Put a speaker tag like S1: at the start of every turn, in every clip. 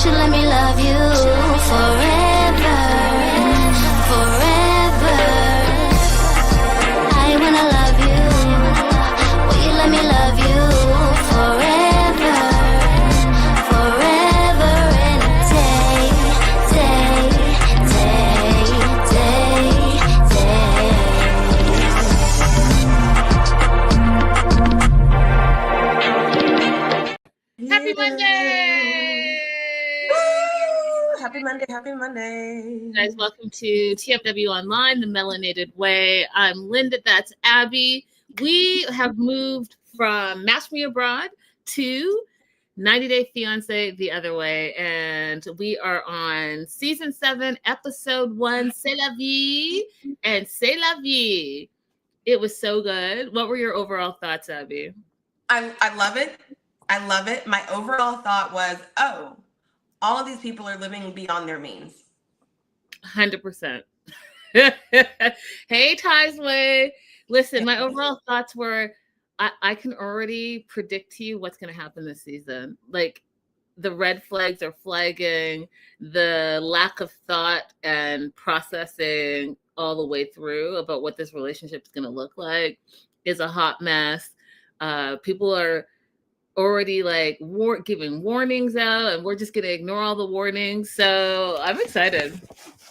S1: should let me love you forever, forever. I wanna love you. Will you let me love you forever, forever and day, day, day, day, day.
S2: Happy Monday!
S3: Woo! Happy Monday, happy Monday.
S2: Guys, welcome to TMW Online, the Melanated Way. I'm Linda, that's Abby. We have moved from Match Me Abroad to 90 Day Fiance The Other Way, and we are on season 7, episode 1, C'est la vie, and C'est la vie. It was so good. What were your overall thoughts, Abby?
S3: I love it. I love it. My overall thought was, oh, all of these people are living beyond their means.
S2: 100%. Hey, Tisway. Listen, my overall thoughts were, I can already predict to you what's going to happen this season. Like, the red flags are flagging, the lack of thought and processing all the way through about what this relationship is going to look like is a hot mess. People are already like giving warnings out, and we're just going to ignore all the warnings. So I'm excited.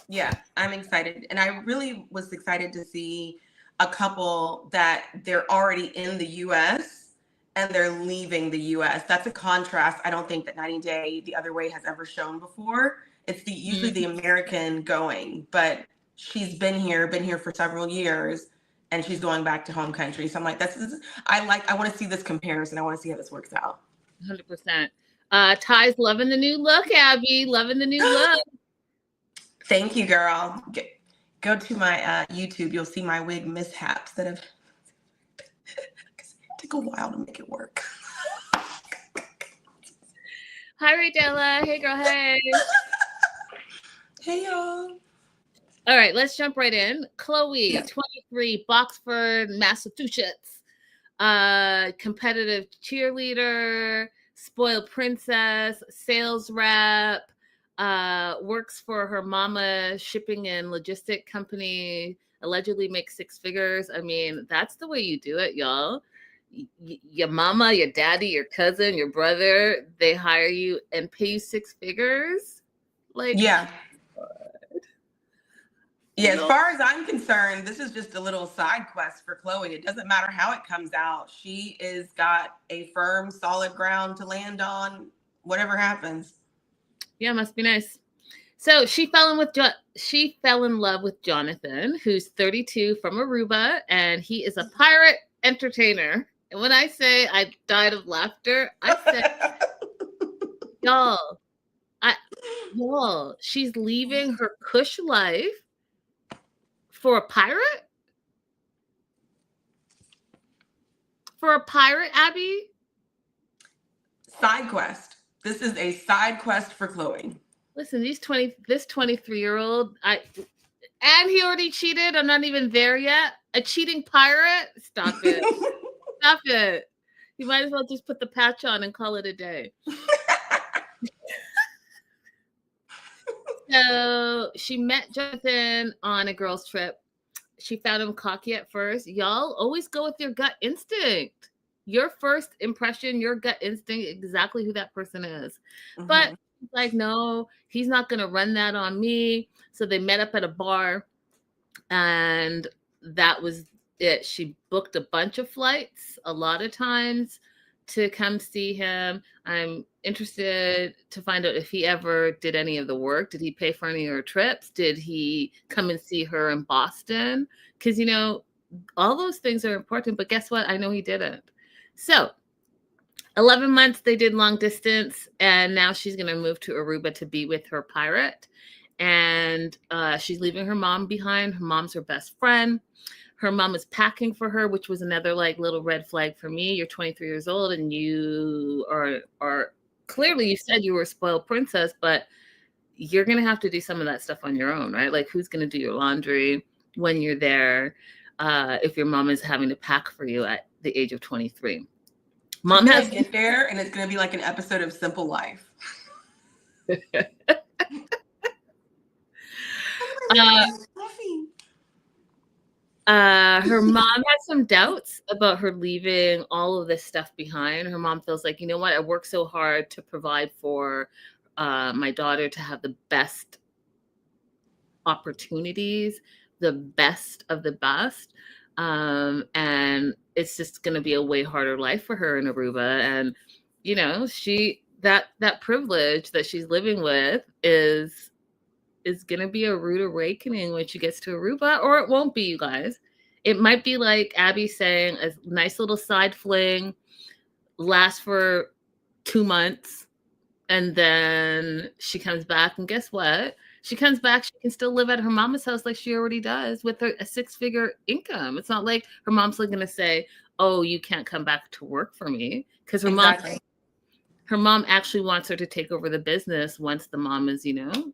S3: Yeah, I'm excited. And I really was excited to see a couple that they're already in the U.S. and they're leaving the U.S. That's a contrast I don't think that 90 Day The Other Way has ever shown before. It's usually the American going, but she's been here for several years, and she's going back to home country. So I'm like, I want to see this comparison. I want to see how this works out.
S2: 100%. Ty's loving the new look, Abby. Loving the new look.
S3: Thank you, girl. Go to my YouTube. You'll see my wig mishaps that have took a while to make it work.
S2: Hi, Raydella. Hey, girl. Hey.
S3: Hey, y'all.
S2: All right, let's jump right in. Chloe, 23, Boxford, Massachusetts. Competitive cheerleader, spoiled princess, sales rep, works for her mama shipping and logistic company, allegedly makes 6 figures. I mean, that's the way you do it, y'all. Your mama, your daddy, your cousin, your brother, they hire you and pay you 6 figures. Like,
S3: yeah. Yeah, as far as I'm concerned, this is just a little side quest for Chloe. It doesn't matter how it comes out. She is got a firm, solid ground to land on, whatever happens.
S2: Yeah, must be nice. So she fell in love with Jonathan, who's 32 from Aruba, and he is a pirate entertainer. And when I say I died of laughter, I said, y'all, she's leaving her cush life for a pirate? For a pirate, Abby?
S3: Side quest. This is a side quest for Chloe.
S2: Listen, this 23-year-old, and he already cheated. I'm not even there yet. A cheating pirate? Stop it. Stop it. You might as well just put the patch on and call it a day. So she met Jonathan on a girls' trip. She found him cocky at first. Y'all always go with your gut instinct. Your first impression, your gut instinct, exactly who that person is. Mm-hmm. But like, no, he's not going to run that on me. So they met up at a bar, and that was it. She booked a bunch of flights, a lot of times, to come see him. I'm interested to find out if he ever did any of the work. Did he pay for any of her trips? Did he come and see her in Boston? Because, you know, all those things are important, but guess what? I know he didn't. So 11 months they did long distance, and now she's going to move to Aruba to be with her pirate. And she's leaving her mom behind. Her mom's her best friend. Her mom is packing for her, which was another like little red flag for me. You're 23 years old and you are clearly, you said you were a spoiled princess, but you're going to have to do some of that stuff on your own, right? Like, who's going to do your laundry when you're there if your mom is having to pack for you at the age of 23? Mom has
S3: to get there, and it's going to be like an episode of Simple Life.
S2: Her mom has some doubts about her leaving all of this stuff behind. Her mom feels like, you know what, I worked so hard to provide for my daughter to have the best opportunities, the best of the best. And it's just going to be a way harder life for her in Aruba. And, you know, that privilege that she's living with is going to be a rude awakening when she gets to Aruba, or it won't be, you guys. It might be like Abby saying, a nice little side fling, lasts for 2 months, and then she comes back, and guess what? She comes back, she can still live at her mama's house like she already does with a 6-figure income. It's not like her mom's going to say, oh, you can't come back to work for me, because her mom actually wants her to take over the business once the mom is, you know,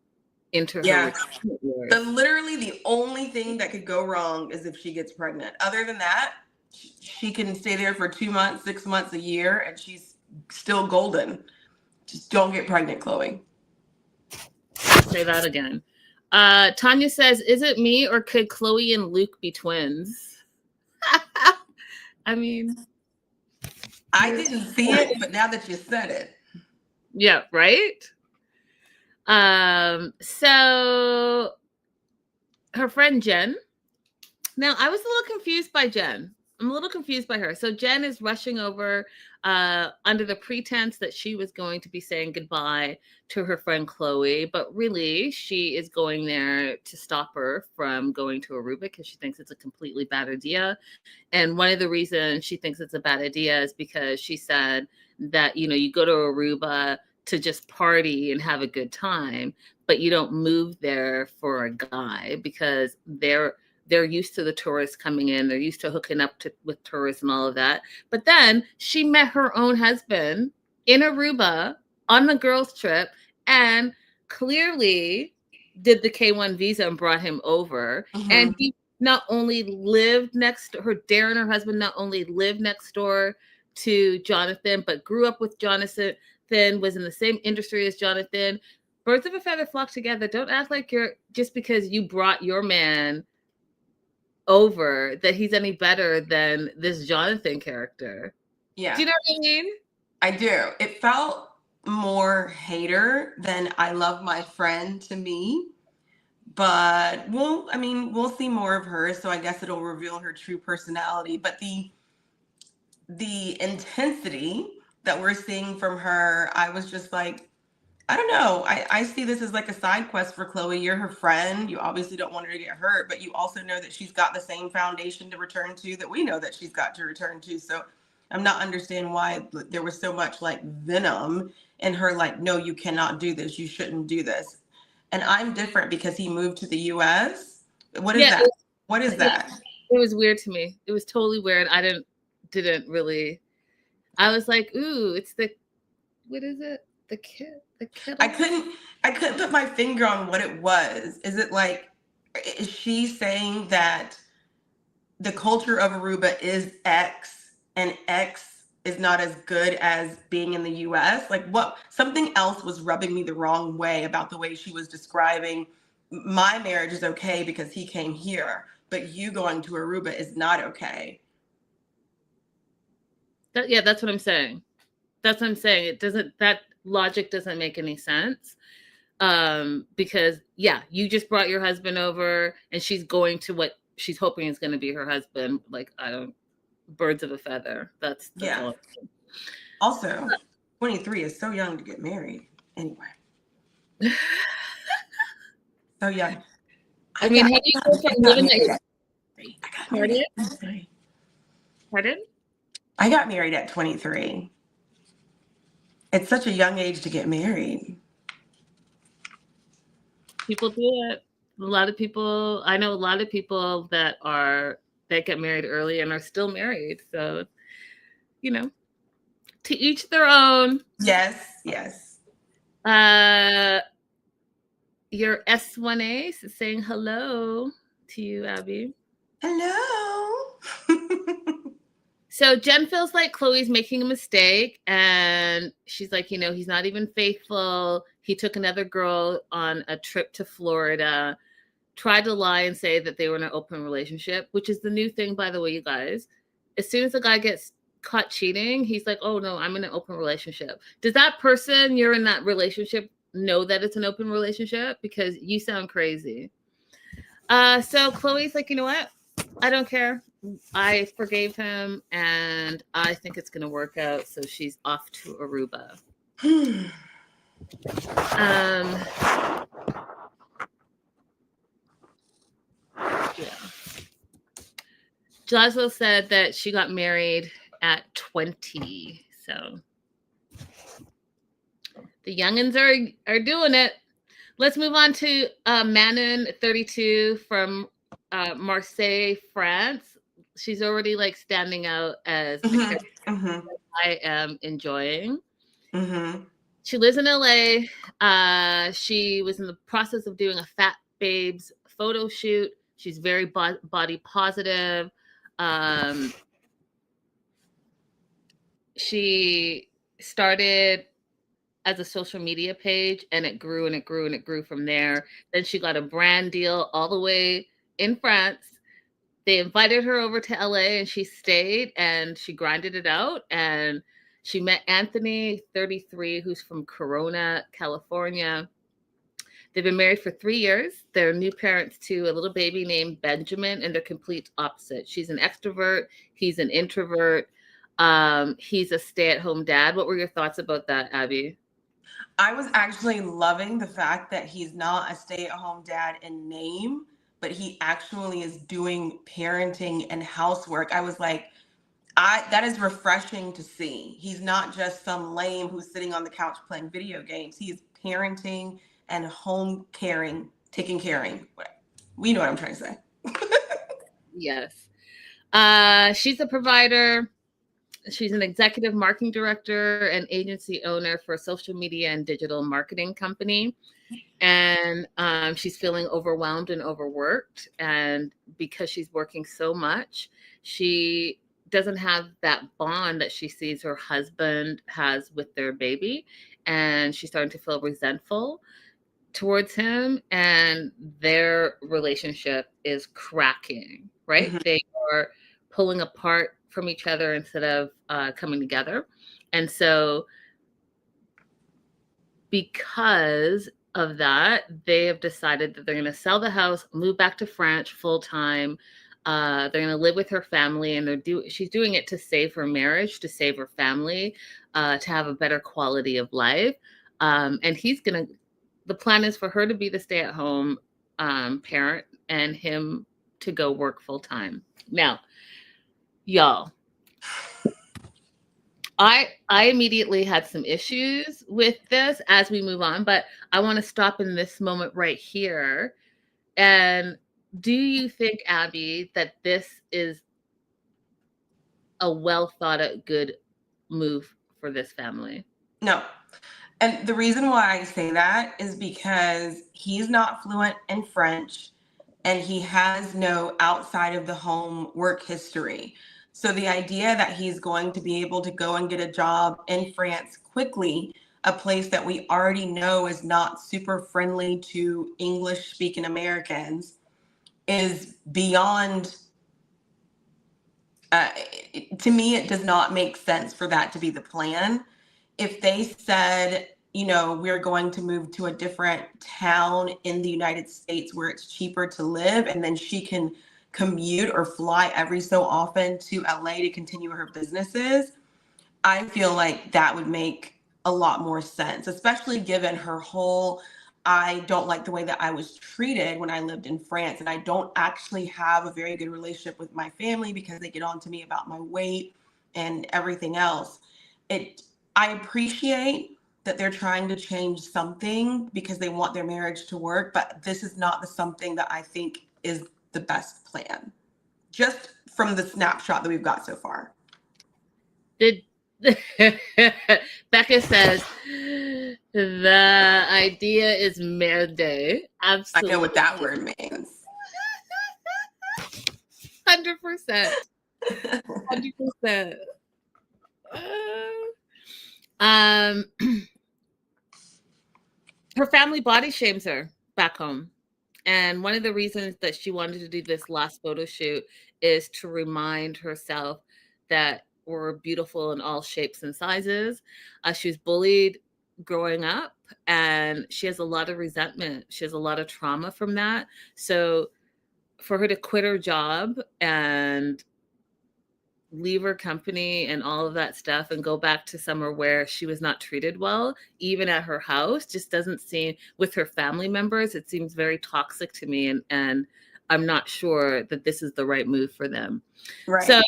S2: into her retirement years.
S3: Literally the only thing that could go wrong is if she gets pregnant. Other than that, she can stay there for 2 months, 6 months, a year, and she's still golden. Just don't get pregnant, Chloe.
S2: Say that again. Tanya says, is it me or could Chloe and Luke be twins? I mean,
S3: I didn't see it, but now that you said it.
S2: Yeah, right? So her friend Jen. Now, I was a little confused by Jen. I'm a little confused by her. So Jen is rushing over under the pretense that she was going to be saying goodbye to her friend Chloe, but really she is going there to stop her from going to Aruba because she thinks it's a completely bad idea. And one of the reasons she thinks it's a bad idea is because she said that, you know, you go to Aruba to just party and have a good time, but you don't move there for a guy because they're used to the tourists coming in. They're used to hooking up with tourists and all of that. But then she met her own husband in Aruba on the girls' trip and clearly did the K-1 visa and brought him over. Mm-hmm. And he not only lived next to her, Darren, her husband, not only lived next door to Jonathan, but grew up with Jonathan, was in the same industry as Jonathan. Birds of a feather flock together. Don't act like you're, just because you brought your man over, that he's any better than this Jonathan character.
S3: Yeah.
S2: Do you know what I mean?
S3: I do. It felt more hater than I love my friend to me. But we'll see more of her, so I guess it'll reveal her true personality. But the intensity that we're seeing from her, I was just like, I don't know. I see this as like a side quest for Chloe. You're her friend. You obviously don't want her to get hurt, but you also know that she's got the same foundation to return to that we know that she's got to return to. So I'm not understanding why there was so much like venom in her, like, no, you cannot do this. You shouldn't do this. And I'm different because he moved to the U.S. What is that? What is that?
S2: It was weird to me. It was totally weird. I didn't really. I was like, ooh, it's what is it? The kid. I
S3: couldn't put my finger on what it was. Is it like, is she saying that the culture of Aruba is X and X is not as good as being in the US? Like, what? Something else was rubbing me the wrong way about the way she was describing my marriage is okay because he came here, but you going to Aruba is not okay.
S2: That's what I'm saying. That's what I'm saying. That logic doesn't make any sense. Because you just brought your husband over and she's going to what she's hoping is going to be her husband. Like, birds of a feather. That's all.
S3: Also, 23 is so young to get married. Anyway. So young.
S2: How do you go from living at Pardon?
S3: I got married at 23. It's such a young age to get married.
S2: People do it. I know a lot of people that get married early and are still married. So, you know, to each their own.
S3: Yes.
S2: Your S1A is saying hello to you, Abby.
S3: Hello.
S2: So Jen feels like Chloe's making a mistake, and she's like, he's not even faithful. He took another girl on a trip to Florida, tried to lie and say that they were in an open relationship, which is the new thing, by the way, you guys. As soon as a guy gets caught cheating, he's like, oh no, I'm in an open relationship. Does that person you're in that relationship know that it's an open relationship? Because you sound crazy. So Chloe's like, you know what? I don't care. I forgave him, and I think it's going to work out. So she's off to Aruba. Yeah. Laszlo said that she got married at 20. So the youngins are doing it. Let's move on to Manon, 32, from Marseille, France. She's already like standing out as the character I am enjoying. She lives in LA. She was in the process of doing a Fat Babes photo shoot. She's very body positive. She started as a social media page, and it grew and it grew and it grew from there. Then she got a brand deal all the way in France. They invited her over to LA, and she stayed, and she grinded it out. And she met Anthony, 33, who's from Corona, California. They've been married for 3 years. They're new parents to a little baby named Benjamin, and they're complete opposite. She's an extrovert. He's an introvert. He's a stay-at-home dad. What were your thoughts about that, Abby?
S3: I was actually loving the fact that he's not a stay-at-home dad in name, but he actually is doing parenting and housework. I was like, that is refreshing to see. He's not just some lame who's sitting on the couch playing video games. He's parenting and home caring, taking caring. We know what I'm trying to say.
S2: Yes. She's a provider. She's an executive marketing director and agency owner for a social media and digital marketing company. And she's feeling overwhelmed and overworked. And because she's working so much, she doesn't have that bond that she sees her husband has with their baby. And she's starting to feel resentful towards him. And their relationship is cracking, right? Mm-hmm. They are pulling apart from each other instead of coming together. And so because of that, they have decided that they're going to sell the house, move back to France full time. They're going to live with her family, and she's doing it to save her marriage, to save her family, to have a better quality of life. And the plan is for her to be the stay-at-home parent and him to go work full time. Now, y'all, I immediately had some issues with this as we move on, but I want to stop in this moment right here. And do you think, Abby, that this is a well thought out good move for this family?
S3: No. And the reason why I say that is because he's not fluent in French, and he has no outside of the home work history. So the idea that he's going to be able to go and get a job in France quickly, a place that we already know is not super friendly to English-speaking Americans, is beyond, to me, it does not make sense for that to be the plan. If they said, we're going to move to a different town in the United States where it's cheaper to live, and then she can commute or fly every so often to LA to continue her businesses, I feel like that would make a lot more sense, especially given her whole, I don't like the way that I was treated when I lived in France, and I don't actually have a very good relationship with my family because they get on to me about my weight and everything else. I appreciate that they're trying to change something because they want their marriage to work, but this is not the something that I think is the best plan, just from the snapshot that we've got so far.
S2: Becca says the idea is merde. Absolutely.
S3: I know what that word means.
S2: 100%. 100%. Um, her family body shames her back home. And one of the reasons that she wanted to do this last photo shoot is to remind herself that we're beautiful in all shapes and sizes. She was bullied growing up, and she has a lot of resentment. She has a lot of trauma from that. So for her to quit her job and leave her company and all of that stuff and go back to somewhere where she was not treated well, even at her house, just doesn't seem, with her family members, it seems very toxic to me. And I'm not sure that this is the right move for them.
S3: Right.
S2: So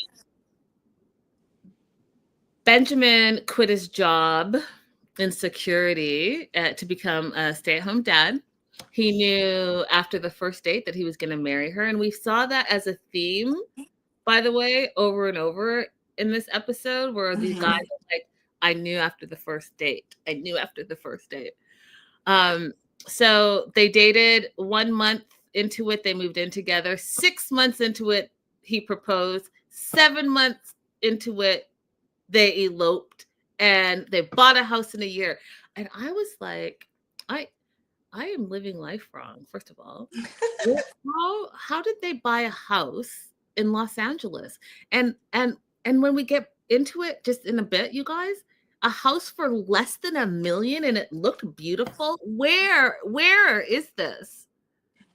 S2: Benjamin quit his job in security to become a stay-at-home dad. He knew after the first date that he was going to marry her. And we saw that as a theme, by the way, over and over in this episode, where these guys are like, I knew after the first date. I knew after the first date. So they dated 1 month into it. They moved in together. 6 months into it, he proposed. 7 months into it, they eloped, and they bought a house in a year. And I was like, I am living life wrong, first of all. How did they buy a house in Los Angeles? And when we get into it just in a bit, you guys, a house for less than $1 million, and it looked beautiful. Where is this?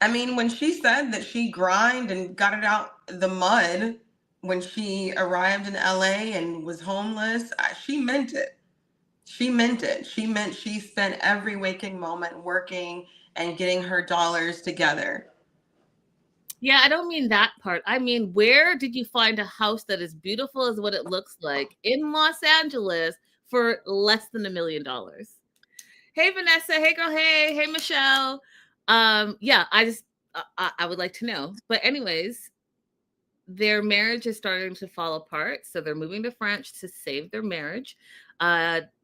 S3: I mean, when she said that she grinded and got it out the mud when she arrived in LA and was homeless, she meant it. She meant it. She meant she spent every waking moment working and getting her dollars together.
S2: Yeah, I don't mean that part. I mean, where did you find a house that is beautiful as what it looks like in Los Angeles for less than $1 million? Hey, Vanessa. Hey, girl. Hey, Michelle. Yeah, I would like to know. But anyways, their marriage is starting to fall apart. So they're moving to France to save their marriage.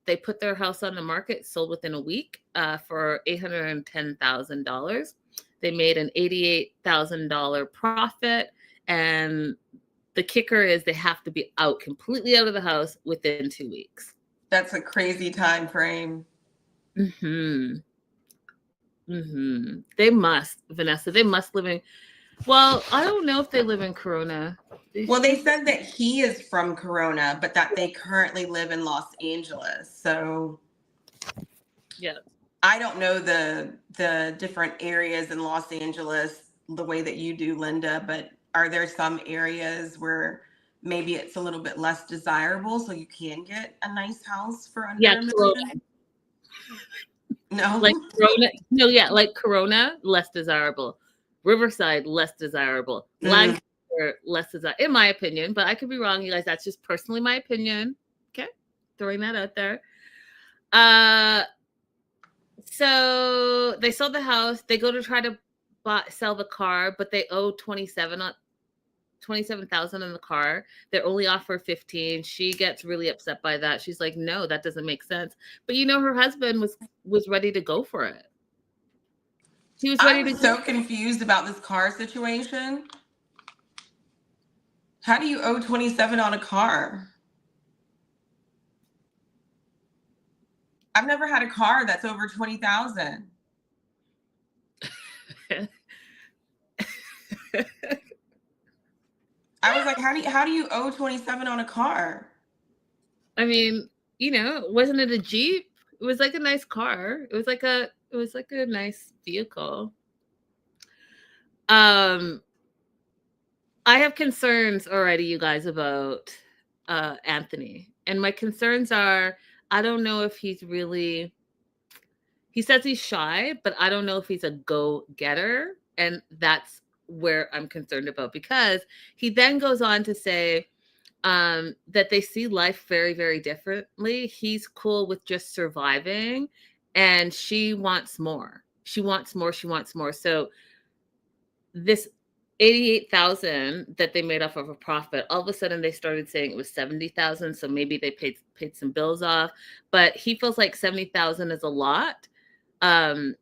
S2: They put their house on the market, sold within a week for $810,000. They made an $88,000 profit. And the kicker is they have to be completely out of the house within 2 weeks.
S3: That's a crazy time frame.
S2: They must, Vanessa, they must live in, well, I don't know if they live in Corona.
S3: Well, they said that he is from Corona, but that they currently live in Los Angeles. So
S2: yeah,
S3: I don't know the different areas in Los Angeles the way that you do, Linda, but are there some areas where maybe it's a little bit less desirable so you can get a nice house for under $1 million? No.
S2: Like Corona, no, yeah, like Corona, less desirable. Riverside, less desirable. Lancaster, less desirable, in my opinion, but I could be wrong, you guys. That's just personally my opinion. Okay, throwing that out there. So they sold the house. They go to try to sell the car, but they owe $27,000 on the car. They only offer $15,000. She gets really upset by that. She's like, no, that doesn't make sense. But you know, her husband was ready to go for it. He was ready to go.
S3: I'm so confused about this car situation. How do you owe $27,000 on a car? I've never had a car that's over $20,000. I was like, how do you owe $27,000 on a car? I
S2: mean, you know, wasn't it a Jeep? It was like a nice car. It was like a nice vehicle. I have concerns already, you guys, about Anthony. And my concerns are, I don't know if he says he's shy, but I don't know if he's a go-getter. And that's where I'm concerned about, because he then goes on to say that they see life very, very differently. He's cool with just surviving, and she wants more. She wants more. So this $88,000 that they made off of a profit, all of a sudden they started saying it was $70,000. So maybe they paid some bills off, but he feels like $70,000 is a lot. And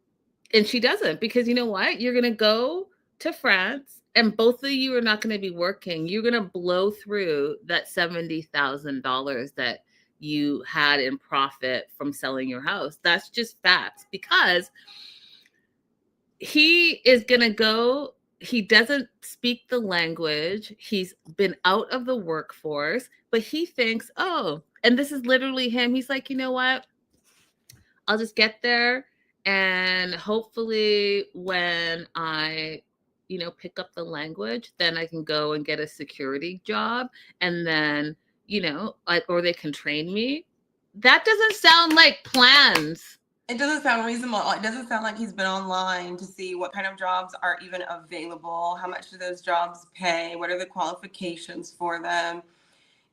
S2: she doesn't, because you know what? You're going to go to France And both of you are not going to be working. You're going to blow through that $70,000 that you had in profit from selling your house. That's just facts, because he is going to go. He doesn't speak the language. He's been out of the workforce, but he thinks, oh, and this is literally him. He's like, you know what? I'll just get there. And hopefully when I, pick up the language, then I can go and get a security job. And then, or they can train me. That doesn't sound like plans.
S3: It doesn't sound reasonable. It doesn't sound like he's been online to see what kind of jobs are even available. How much do those jobs pay? What are the qualifications for them?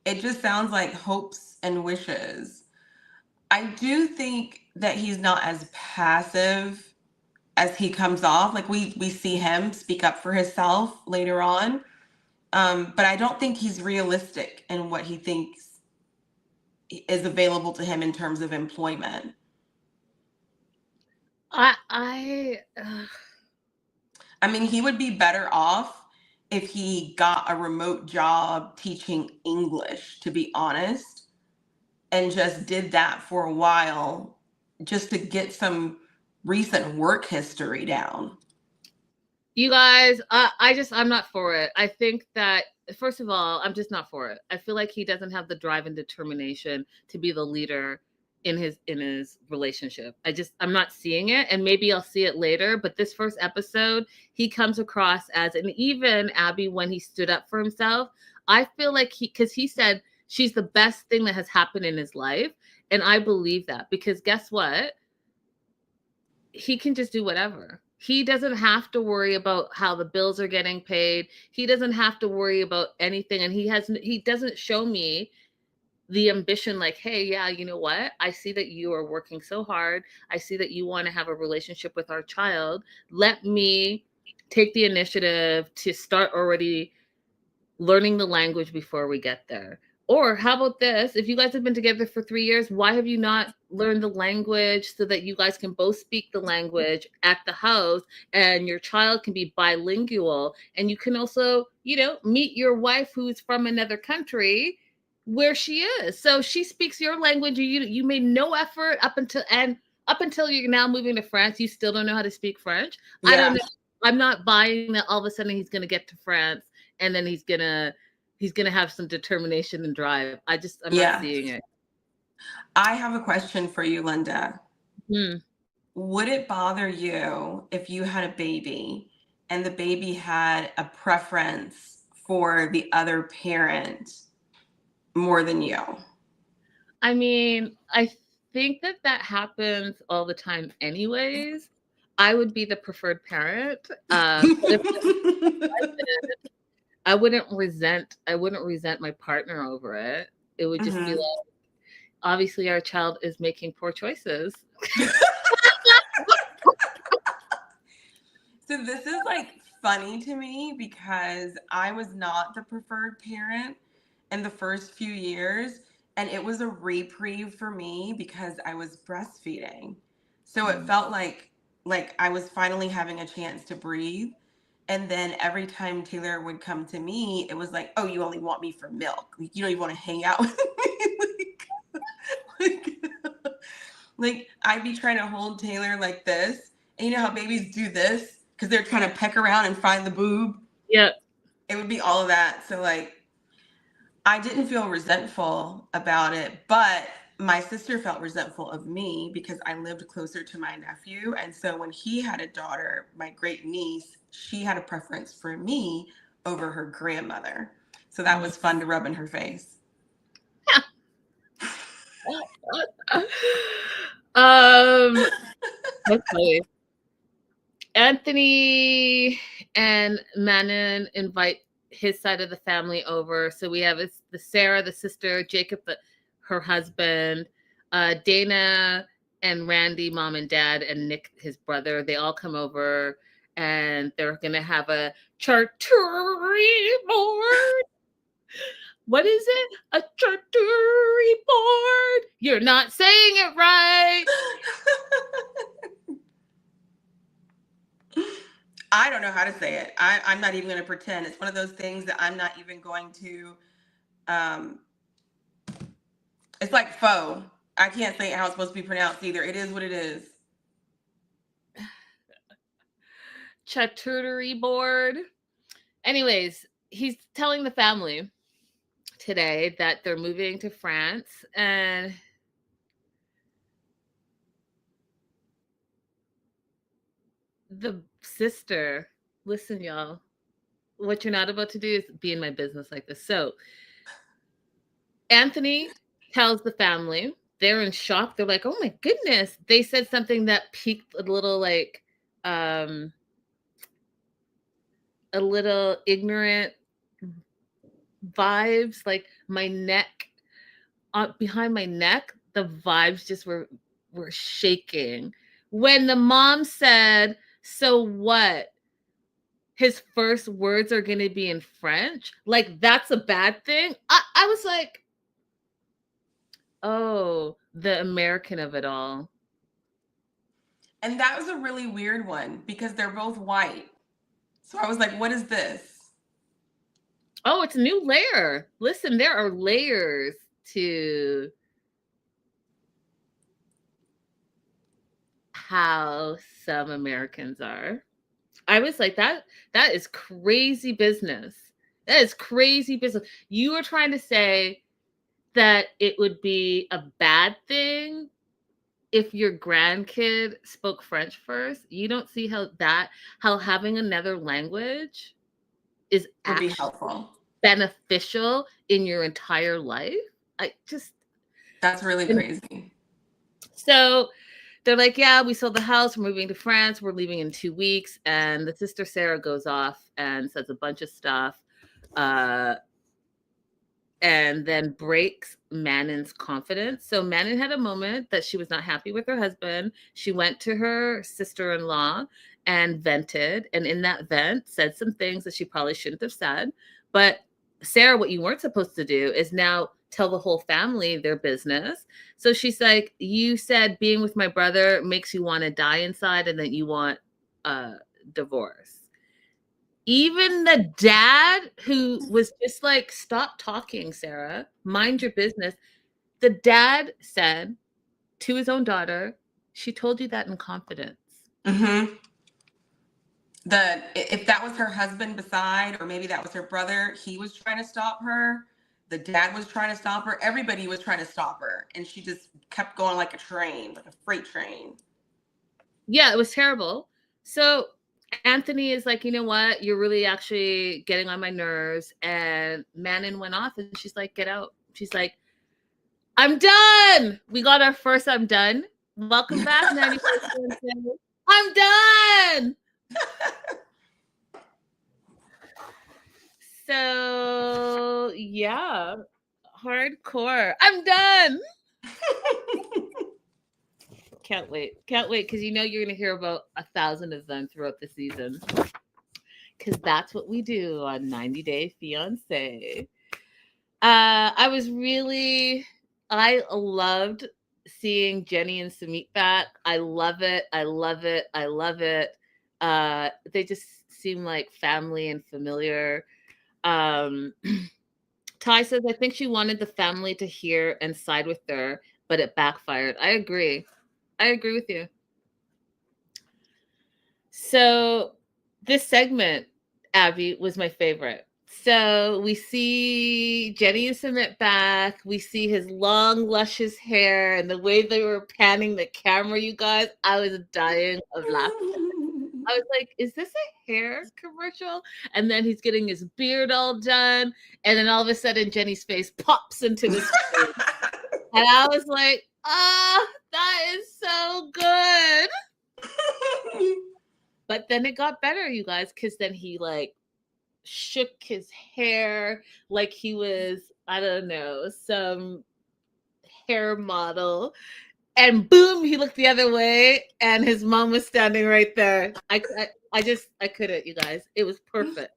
S3: It just sounds like hopes and wishes. I do think that he's not as passive as he comes off. Like we see him speak up for himself later on. But I don't think he's realistic in what he thinks is available to him in terms of employment.
S2: I
S3: mean, he would be better off if he got a remote job teaching English, to be honest, and just did that for a while just to get some recent work history down.
S2: You guys, I'm not for it. I think that, first of all, I'm just not for it. I feel like he doesn't have the drive and determination to be the leader in his relationship. I'm not seeing it, and maybe I'll see it later, but this first episode, he comes across as, and even Abby, when he stood up for himself, I feel like because he said she's the best thing that has happened in his life, and I believe that, because guess what? He can just do whatever. He doesn't have to worry about how the bills are getting paid. He doesn't have to worry about anything, and he doesn't show me the ambition, like, hey, yeah, you know what? I see that you are working so hard. I see that you want to have a relationship with our child. Let me take the initiative to start already learning the language before we get there. Or how about this? If you guys have been together for 3 years, why have you not learned the language so that you guys can both speak the language at the house and your child can be bilingual? And you can also, meet your wife who's from another country where she is. So she speaks your language. You made no effort up until you're now moving to France. You still don't know how to speak French.
S3: Yeah.
S2: I don't know. I'm not buying that all of a sudden he's going to get to France and then he's going to have some determination and drive. I'm not seeing it.
S3: I have a question for you, Linda.
S2: Hmm.
S3: Would it bother you if you had a baby and the baby had a preference for the other parent more than you?
S2: I mean, I think that happens all the time anyways. I would be the preferred parent. I wouldn't resent my partner over it. It would just be like, obviously our child is making poor choices.
S3: So this is like funny to me because I was not the preferred parent in the first few years, and it was a reprieve for me because I was breastfeeding. So it felt like I was finally having a chance to breathe. And then every time Taylor would come to me, it was like, oh, you only want me for milk. Like, you don't even want to hang out with me. like I'd be trying to hold Taylor like this. And you know how babies do this? Because they're trying to peck around and find the boob.
S2: Yeah.
S3: It would be all of that. So like, I didn't feel resentful about it, but my sister felt resentful of me because I lived closer to my nephew. And so when he had a daughter, my great niece, she had a preference for me over her grandmother. So that was fun to rub in her face.
S2: Okay. Anthony and Manon invite his side of the family over. So we have the Sarah, the sister, Jacob, her husband, Dana and Randy, mom and dad, and Nick, his brother. They all come over and they're going to have a charcuterie board. What is it? A charcuterie board. You're not saying it right.
S3: I don't know how to say it. I'm not even going to pretend. It's one of those things that I'm not even going to. It's like faux. I can't say how it's supposed to be pronounced either. It is what it is.
S2: Charcuterie board. Anyways, he's telling the family today that they're moving to France, and the sister, listen, y'all, what you're not about to do is be in my business like this. So Anthony tells the family, they're in shock. They're like, oh my goodness. They said something that piqued a little like a little ignorant vibes, like my neck, behind my neck, the vibes just were shaking. When the mom said, so what? His first words are going to be in French? Like, that's a bad thing? I was like, oh, the American of it all.
S3: And that was a really weird one because they're both white. So I was like, what is this?
S2: Oh, it's a new layer. Listen, there are layers to how some Americans are. I was like, that is crazy business. That is crazy business. You were trying to say that it would be a bad thing if your grandkid spoke French first. You don't see how having another language is
S3: Would be
S2: actually
S3: helpful,
S2: beneficial in your entire life.
S3: That's really crazy.
S2: So they're like, yeah, we sold the house. We're moving to France. We're leaving in 2 weeks. And the sister Sarah goes off and says a bunch of stuff. And then breaks Manon's confidence. So Manon had a moment that she was not happy with her husband. She went to her sister-in-law and vented. And in that vent, said some things that she probably shouldn't have said. But Sarah, what you weren't supposed to do is now tell the whole family their business. So she's like, you said being with my brother makes you want to die inside and that you want a divorce. Even the dad, who was just like, stop talking, Sarah, mind your business. The dad said to his own daughter, she told you that in confidence.
S3: Mm-hmm. If that was her husband beside, or maybe that was her brother, he was trying to stop her. The dad was trying to stop her. Everybody was trying to stop her. And she just kept going like a train, like a freight train.
S2: Yeah, it was terrible. So Anthony is like, you know what? You're really actually getting on my nerves. And Manon went off and she's like, get out. She's like, I'm done. We got our first I'm done. Welcome back, 91st. I'm done. So, yeah, hardcore. I'm done. Can't wait. Can't wait, because you know you're going to hear about 1,000 of them throughout the season. Because that's what we do on 90 Day Fiance. I loved seeing Jenny and Sumit back. I love it. I love it. I love it. They just seem like family and familiar. Ty says, I think she wanted the family to hear and side with her, but it backfired. I agree. I agree with you. So this segment, Abby, was my favorite. So we see Jenny and Sumit back. We see his long, luscious hair and the way they were panning the camera, you guys. I was dying of laughter. I was like, is this a hair commercial? And then he's getting his beard all done. And then all of a sudden, Jenny's face pops into the screen. And I was like, that is so good. But then it got better, you guys, because then he like shook his hair like he was, I don't know, some hair model. And boom, he looked the other way, and his mom was standing right there. I couldn't, you guys. It was perfect.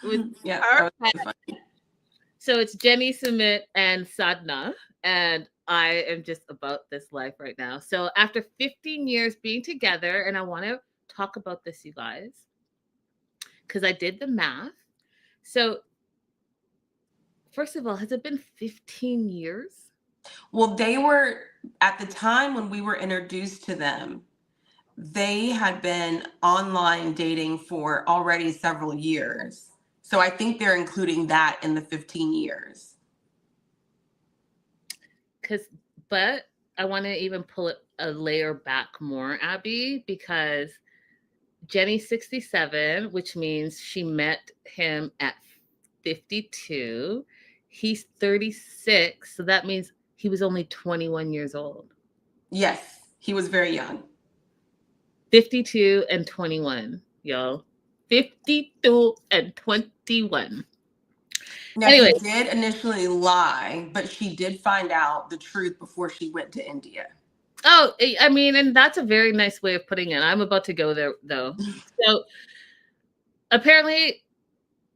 S2: It was perfect. So it's Jenny, Sumit, and Sadhna, and I am just about this life right now. So after 15 years being together, and I want to talk about this, you guys. because I did the math. So, first of all, has it been 15 years?
S3: Well, they were, at the time when we were introduced to them, they had been online dating for already several years. So I think they're including that in the 15 years.
S2: But I want to even pull it a layer back more, Abby, because Jenny's 67, which means she met him at 52. He's 36, so that means he was only 21 years old.
S3: Yes, he was very young.
S2: 52 and 21, y'all. 52 and 21.
S3: Now,
S2: Anyway,
S3: she did initially lie, but she did find out the truth before she went to India.
S2: oh, I mean, and that's a very nice way of putting it. I'm about to go there, though. So apparently,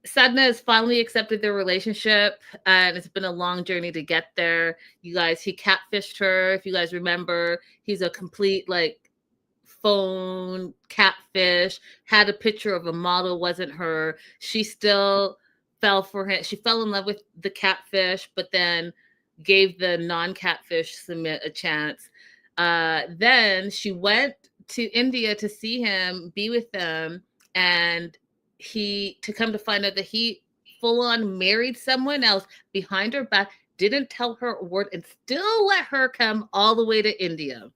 S2: Sadhna has finally accepted their relationship, and it's been a long journey to get there. You guys, he catfished her. If you guys remember, he's a complete phone catfish. Had a picture of a model, wasn't her. She still fell for him. She fell in love with the catfish, but then gave the non-catfish Sumit a chance. Then she went to India to see him, be with them, and to come to find out that he full on married someone else behind her back, didn't tell her a word, and still let her come all the way to India.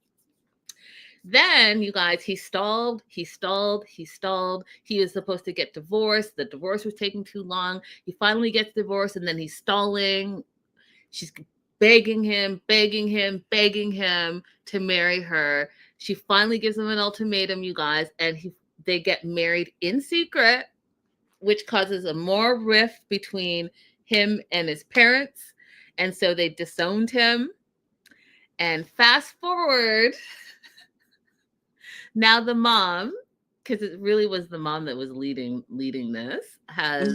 S2: Then, you guys, he stalled. He was supposed to get divorced. The divorce was taking too long. He finally gets divorced, and then he's stalling. She's begging him to marry her. She finally gives him an ultimatum, you guys, and they get married in secret, which causes a more rift between him and his parents. And so they disowned him. And fast forward, now the mom, because it really was the mom that was leading this, has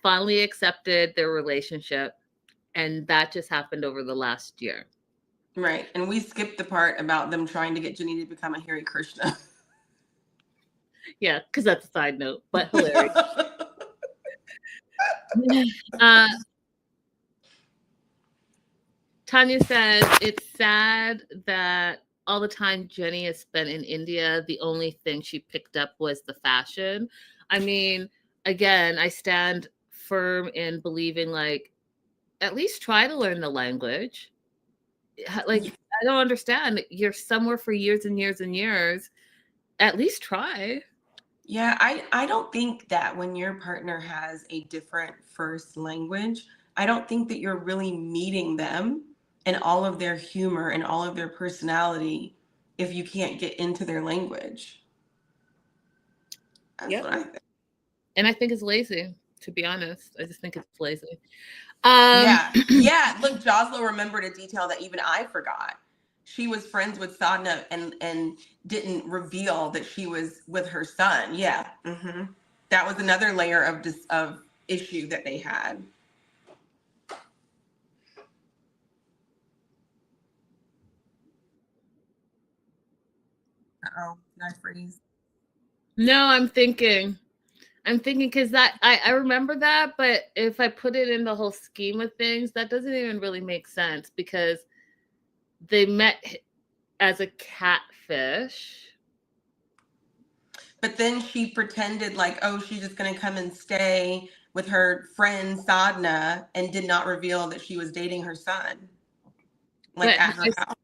S2: finally accepted their relationship. And that just happened over the last year.
S3: Right. And we skipped the part about them trying to get Jenny to become a Hare Krishna.
S2: Yeah, because that's a side note, but hilarious. Tanya says, it's sad that all the time Jenny has spent in India, the only thing she picked up was the fashion. I mean, again, I stand firm in believing, at least try to learn the language. I don't understand. You're somewhere for years and years and years. At least try.
S3: Yeah, I don't think that when your partner has a different first language, I don't think that you're really meeting them and all of their humor and all of their personality if you can't get into their language. That's what I think.
S2: And I think it's lazy, to be honest. I just think it's lazy.
S3: Yeah. Look, Joslo remembered a detail that even I forgot. She was friends with Sadhna and didn't reveal that she was with her son. Yeah. Mm-hmm. That was another layer of issue that they had. Uh-oh, did I freeze?
S2: No, I'm thinking because I remember that, but if I put it in the whole scheme of things, that doesn't even really make sense because they met as a catfish.
S3: But then she pretended she's just going to come and stay with her friend Sadhna and did not reveal that she was dating her son. At her house.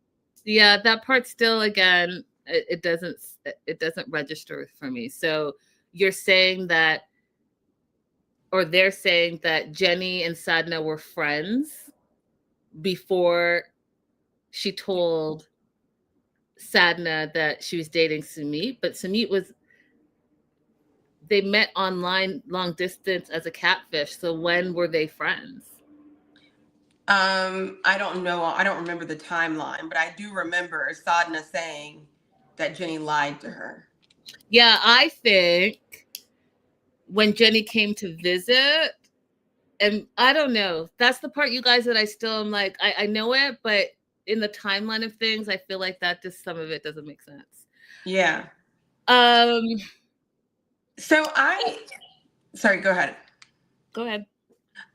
S2: Yeah, that part still, again, it doesn't register for me. So you're saying that, or they're saying that Jenny and Sadhna were friends before she told Sadhna that she was dating Sumit, but they met online long distance as a catfish. So when were they friends?
S3: I don't know. I don't remember the timeline, but I do remember Sadhna saying that Jenny lied to her.
S2: Yeah, I think when Jenny came to visit, and I don't know, that's the part, you guys, that I still am I know it, but in the timeline of things, I feel like that just some of it doesn't make sense.
S3: Yeah. So sorry, go ahead.
S2: Go ahead.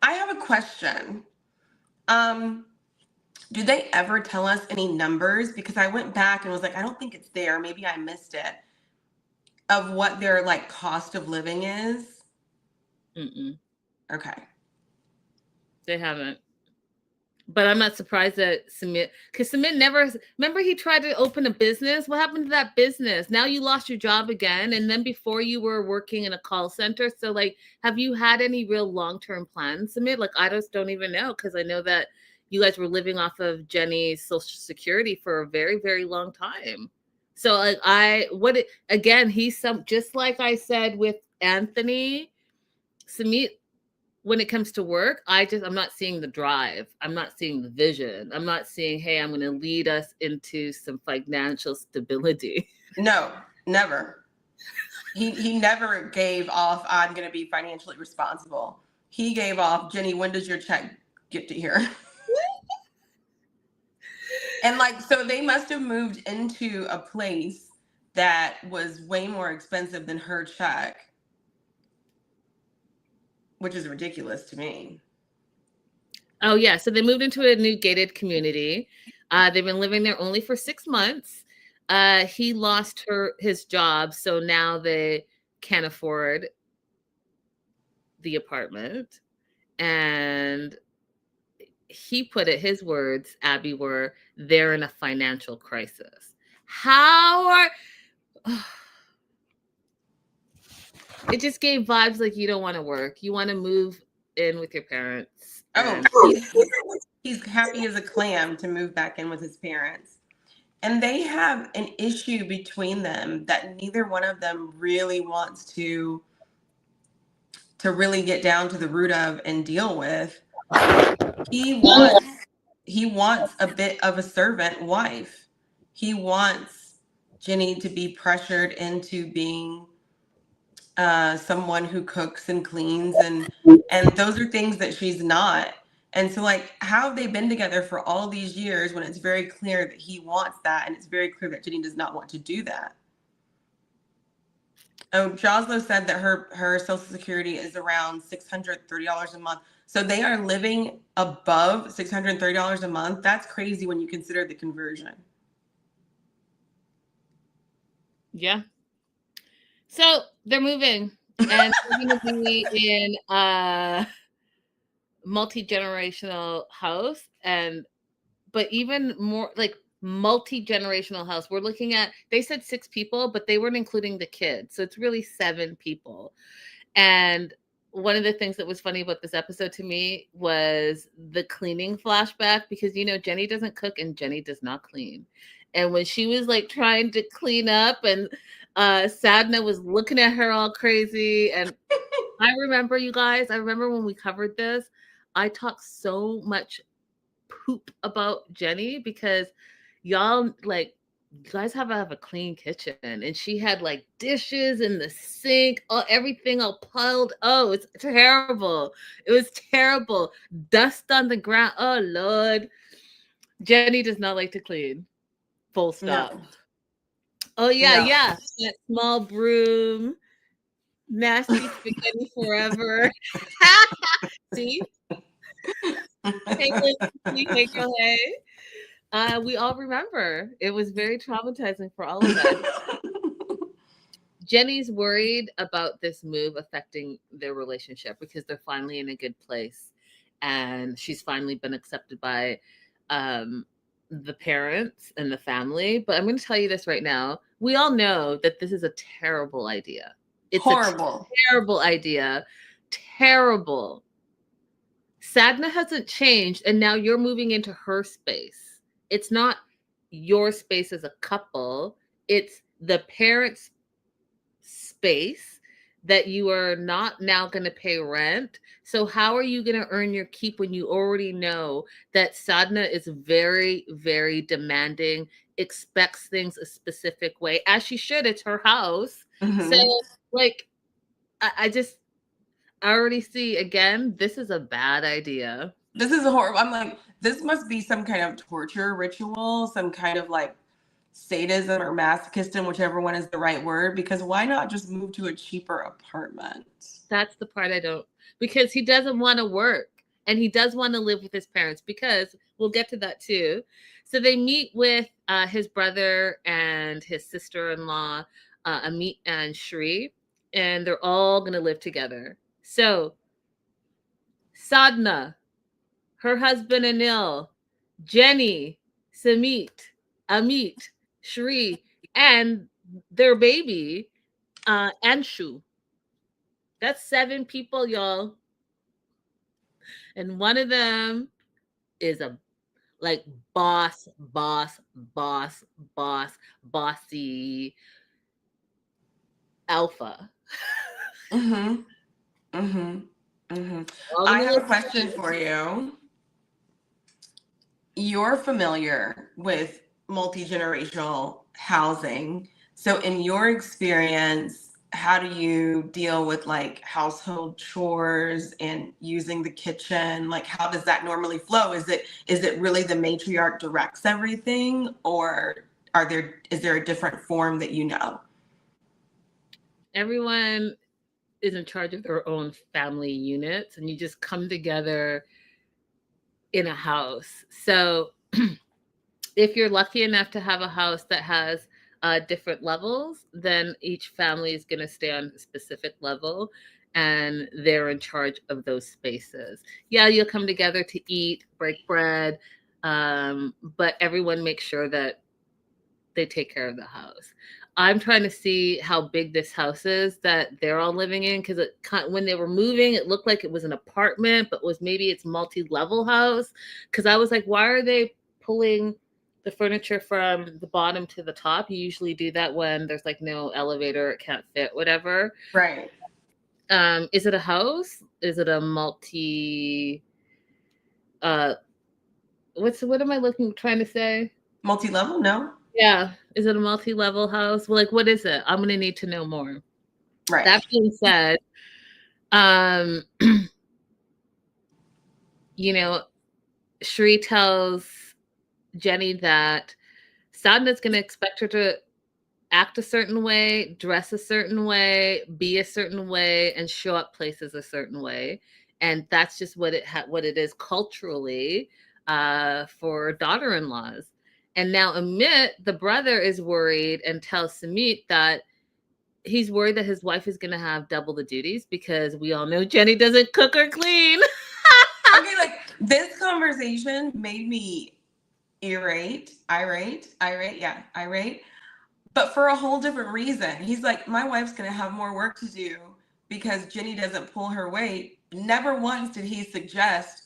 S3: I have a question. Do they ever tell us any numbers? Because I went back and was like, I don't think it's there. Maybe I missed it. Of what their like cost of living is.
S2: Mm-mm.
S3: Okay.
S2: They haven't. But I'm not surprised that Sumit, because Sumit never, remember he tried to open a business? What happened to that business? Now you lost your job again. And then before you were working in a call center. So like, have you had any real long-term plans, Sumit? Like, I just don't even know, because I know that you guys were living off of Jenny's Social Security for a very, very long time. So like he's just like I said with Anthony, Sumit, when it comes to work, I'm not seeing the drive. I'm not seeing the vision. I'm not seeing, hey, I'm going to lead us into some financial stability.
S3: No, never. He never gave off, I'm going to be financially responsible. He gave off, Jenny, when does your check get to here? And like, so they must have moved into a place that was way more expensive than her check, which is ridiculous to me.
S2: Oh, yeah. So they moved into a new gated community. They've been living there only for 6 months. He lost his job, so now they can't afford the apartment. And he put it, his words, Abby, were, they're in a financial crisis. It just gave vibes like you don't want to work. You want to move in with your parents.
S3: Oh, he's happy as a clam to move back in with his parents. And they have an issue between them that neither one of them really wants to really get down to the root of and deal with. He wants a bit of a servant wife. He wants Jenny to be pressured into being someone who cooks and cleans, and those are things that she's not. And so like, how have they been together for all these years when it's very clear that he wants that, and it's very clear that Jenny does not want to do that? Oh, Joslo said that her Social Security is around $630 a month. So they are living above $630 a month. That's crazy when you consider the conversion.
S2: Yeah. So they're moving, and they're going to be in a multi-generational house, but even more like multi-generational house. We're looking at, they said 6 people, but they weren't including the kids. So it's really 7 people. And one of the things that was funny about this episode to me was the cleaning flashback, because, Jenny doesn't cook and Jenny does not clean. And when she was like trying to clean up, and Sadna was looking at her all crazy. And I remember, you guys, when we covered this, I talked so much poop about Jenny because y'all, like, you guys have a clean kitchen, and she had like dishes in the sink, everything all piled. Oh, it's terrible. It was terrible. Dust on the ground. Oh Lord. Jenny does not like to clean. Full stop. No. Oh yeah, no. Yeah. That small broom. Nasty spaghetti forever. See? Hey, girl, hey. We all remember. It was very traumatizing for all of us. Jenny's worried about this move affecting their relationship because they're finally in a good place, and she's finally been accepted by the parents and the family. But I'm going to tell you this right now. We all know that this is a terrible idea. It's horrible. A terrible idea. Terrible. Sadna hasn't changed, and now you're moving into her space. It's not your space as a couple. It's the parents' space that you are not now going to pay rent. So how are you going to earn your keep when you already know that Sadna is very, very demanding, expects things a specific way, as she should. It's her house. Mm-hmm. So, like, I already see, again, this is a bad idea.
S3: This is a horrible. I'm like, this must be some kind of torture ritual, some kind of like sadism or masochism, whichever one is the right word, because why not just move to a cheaper apartment?
S2: That's the part I don't, because he doesn't want to work and he does want to live with his parents, because we'll get to that too. So they meet with his brother and his sister-in-law, Amit and Shri, and they're all going to live together. So Sadhna, her husband Anil, Jenny, Samit, Amit, Shri, and their baby, Anshu. That's 7 people, y'all. And one of them is a like bossy alpha.
S3: Mm-hmm. Mm-hmm. Mm-hmm.
S2: All
S3: I
S2: gonna
S3: have a
S2: live
S3: question
S2: together.
S3: for you. You're familiar with multi-generational housing. So in your experience, how do you deal with like household chores and using the kitchen? Like how does that normally flow? Is it really the matriarch directs everything, or is there a different form that you know?
S2: Everyone is in charge of their own family units, and you just come together in a house. So if you're lucky enough to have a house that has different levels, then each family is going to stay on a specific level and they're in charge of those spaces. Yeah, you'll come together to eat, break bread, but everyone makes sure that they take care of the house. I'm trying to see how big this house is that they're all living in, because when they were moving, it looked like it was an apartment, but maybe it's multi-level house. Because I was like, why are they pulling the furniture from the bottom to the top? You usually do that when there's like no elevator, it can't fit, whatever.
S3: Right.
S2: Is it a house? Is it a multi? What am I trying to say?
S3: Multi-level? No.
S2: Yeah. Is it a multi-level house? Well, like, what is it? I'm gonna need to know more.
S3: Right.
S2: That being said, um, you know, Shri tells Jenny that Sadhna's gonna expect her to act a certain way, dress a certain way, be a certain way, and show up places a certain way. And that's just what it is culturally for daughter-in-laws. And now Amit, the brother, is worried and tells Samit that he's worried that his wife is going to have double the duties, because we all know Jenny doesn't cook or clean.
S3: Okay, like this conversation made me irate, yeah, irate, but for a whole different reason. He's like, my wife's gonna have more work to do because Jenny doesn't pull her weight. Never once did he suggest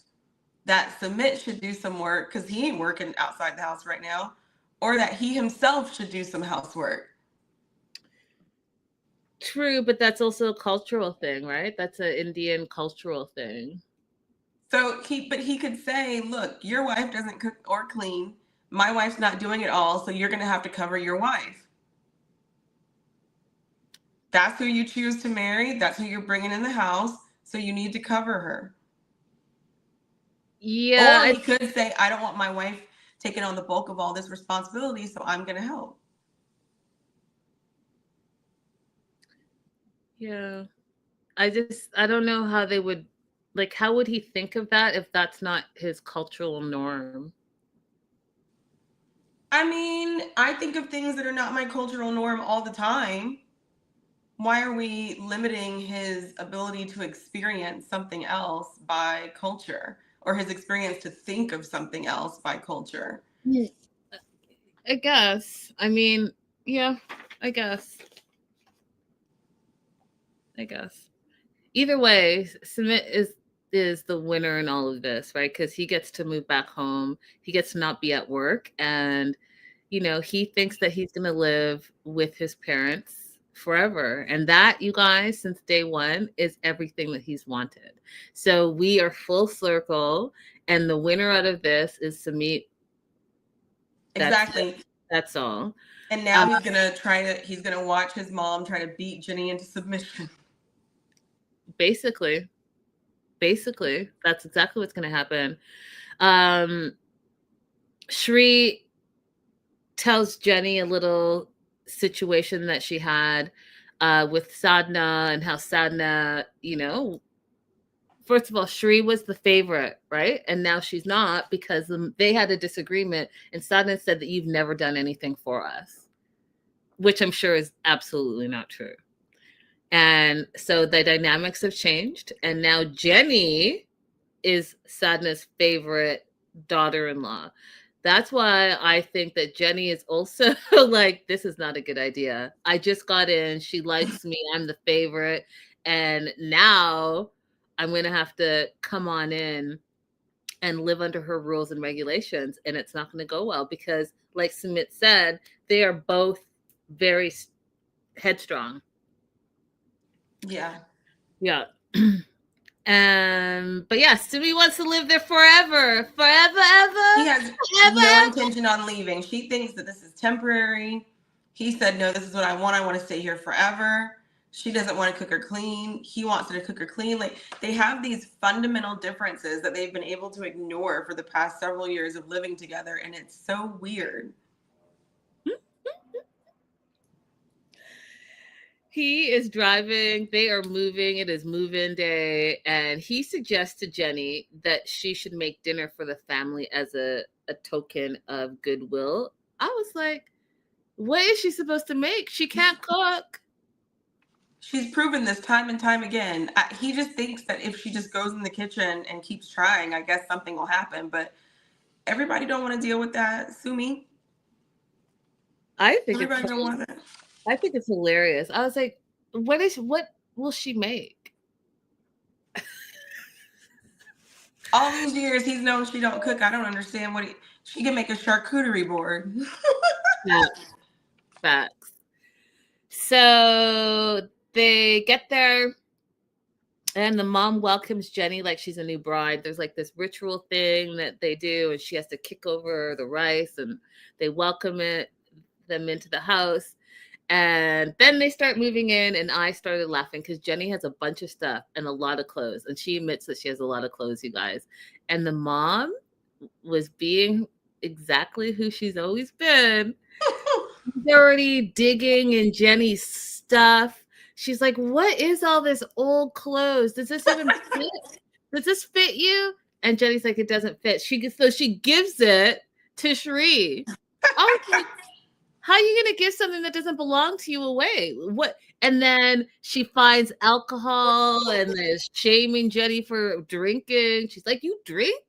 S3: that Submit should do some work because he ain't working outside the house right now, or that he himself should do some housework.
S2: True, but that's also a cultural thing, right? That's an Indian cultural thing.
S3: So he could say, look, your wife doesn't cook or clean. My wife's not doing it all, so you're gonna have to cover your wife. That's who you choose to marry. That's who you're bringing in the house. So you need to cover her.
S2: Yeah.
S3: Or he could say, I don't want my wife taking on the bulk of all this responsibility, so I'm going to help.
S2: Yeah. I don't know how they would, like, how would he think of that if that's not his cultural norm?
S3: I mean, I think of things that are not my cultural norm all the time. Why are we limiting his ability to experience something else by culture, or his experience to think of something else by culture?
S2: I guess. I mean, yeah, I guess. Either way, Sumit is the winner in all of this, right? Because he gets to move back home. He gets to not be at work. And, he thinks that he's going to live with his parents forever. And that, you guys, since day one, is everything that he's wanted. So we are full circle. And the winner out of this is Sumit.
S3: Exactly.
S2: That's all.
S3: And now he's gonna watch his mom try to beat Jenny into submission.
S2: Basically, that's exactly what's going to happen. Shri tells Jenny a little situation that she had with Sadhna, and how Sadhna, first of all, Shri was the favorite, right? And now she's not, because they had a disagreement, and Sadhna said that you've never done anything for us, which I'm sure is absolutely not true. And so the dynamics have changed, and now Jenny is Sadhna's favorite daughter-in-law. That's why I think that Jenny is also like, this is not a good idea. I just got in. She likes me. I'm the favorite. And now I'm going to have to come on in and live under her rules and regulations. And it's not going to go well because, like Sumit said, they are both very headstrong.
S3: Yeah.
S2: Yeah. But yeah, Sumi wants to live there forever. Ever.
S3: He has no intention on leaving. She thinks that this is temporary. He said, no, this is what I want. I want to stay here forever. She doesn't want to cook her clean. He wants her to cook her clean. Like, they have these fundamental differences that they've been able to ignore for the past several years of living together. And it's so weird.
S2: He is driving. They are moving. It is move-in day. And he suggests to Jenny that she should make dinner for the family as a token of goodwill. I was like, what is she supposed to make? She can't cook.
S3: She's proven this time and time again. He just thinks that if she just goes in the kitchen and keeps trying, I guess something will happen. But everybody don't want to deal with that, Sumi.
S2: I think
S3: everybody don't want that.
S2: I think it's hilarious. I was like, what will she make?
S3: All these years he's known she don't cook. I don't understand she can make a charcuterie board.
S2: Facts. So they get there and the mom welcomes Jenny like she's a new bride. There's like this ritual thing that they do, and she has to kick over the rice, and they welcome them into the house. And then they start moving in, and I started laughing because Jenny has a bunch of stuff and a lot of clothes. And she admits that she has a lot of clothes, you guys. And the mom was being exactly who she's always been. She's already digging in Jenny's stuff. She's like, what is all this old clothes? Does this even fit? Does this fit you? And Jenny's like, it doesn't fit. So she gives it to Shri. I was like, how are you going to give something that doesn't belong to you away? What? And then she finds alcohol and is shaming Jenny for drinking. She's like, you drink?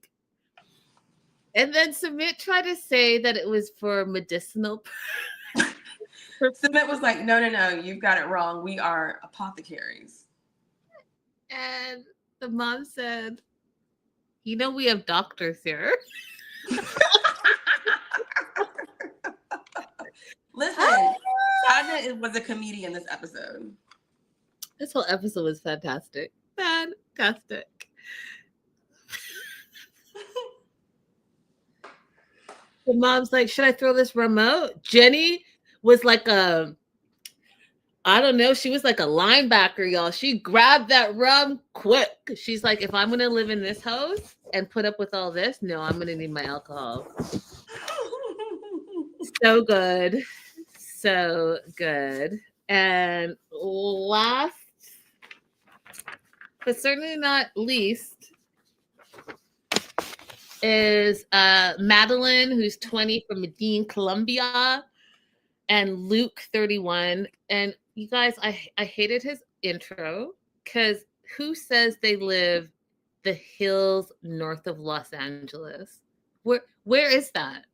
S2: And then Sumit tried to say that it was for medicinal purposes.
S3: Sumit was like, no, you've got it wrong. We are apothecaries.
S2: And the mom said, we have doctors here.
S3: Listen, Sadhna was a comedian this episode.
S2: This whole episode was fantastic. Fantastic. The mom's like, should I throw this remote? Jenny was like I don't know. She was like a linebacker, y'all. She grabbed that rum quick. She's like, if I'm going to live in this house and put up with all this, no, I'm going to need my alcohol. So good. So good. And last, but certainly not least, is Madeline, who's 20, from Medellin, Colombia, and Luke, 31. And you guys, I hated his intro, because who says they live the hills north of Los Angeles? Where is that?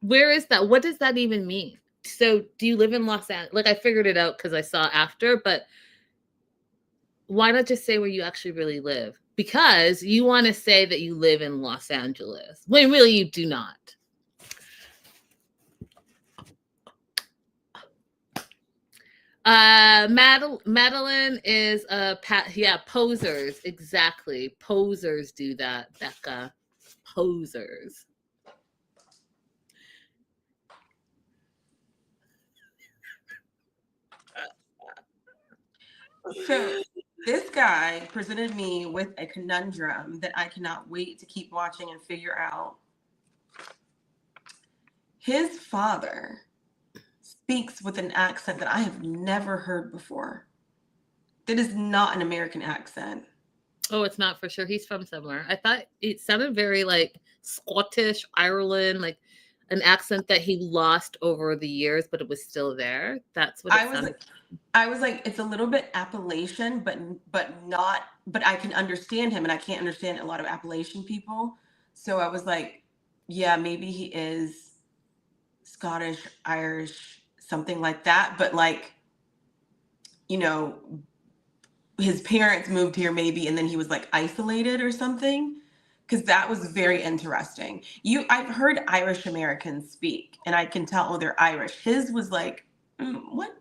S2: Where is that? What does that even mean? So do you live in Los Angeles? Like, I figured it out because I saw after, but why not just say where you actually really live? Because you want to say that you live in Los Angeles, when really you do not. Madeline is posers. Exactly. Posers do that, Becca. Posers.
S3: So this guy presented me with a conundrum that I cannot wait to keep watching and figure out. his father speaks with an accent that I have never heard before. That is not an American accent.
S2: Oh, it's not for sure. He's from somewhere. I thought it sounded very like Scottish, Ireland, like an accent that he lost over the years, but it was still there. That's what it sounded.
S3: I was like, it's a little bit Appalachian, but not. But I can understand him, and I can't understand a lot of Appalachian people. So I was like, yeah, maybe he is Scottish, Irish, something like that. But like, you know, his parents moved here maybe, and then he was like isolated or something. Because that was very interesting. I've heard Irish Americans speak, and I can tell, oh, they're Irish. His was like, what?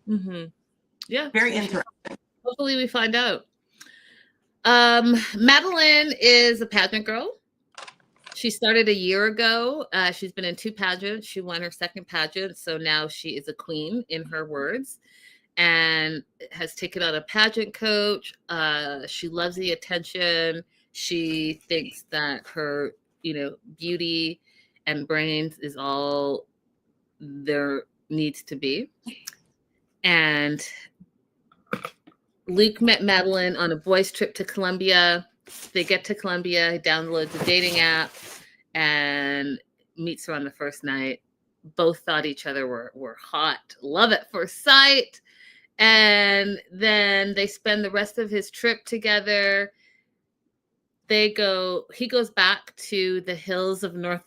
S2: Mm-hmm. Yeah.
S3: Very interesting.
S2: Hopefully we find out. Madeline is a pageant girl. She started a year ago. She's been in 2 pageants. She won her 2nd pageant. So now she is a queen, in her words, and has taken on a pageant coach. She loves the attention. She thinks that her, beauty and brains is all there needs to be. And Luke met Madeline on a boys' trip to Colombia. They get to Colombia, he downloads a dating app and meets her on the first night. Both thought each other were hot. Love at first sight. And then they spend the rest of his trip together. He goes back to the hills of North.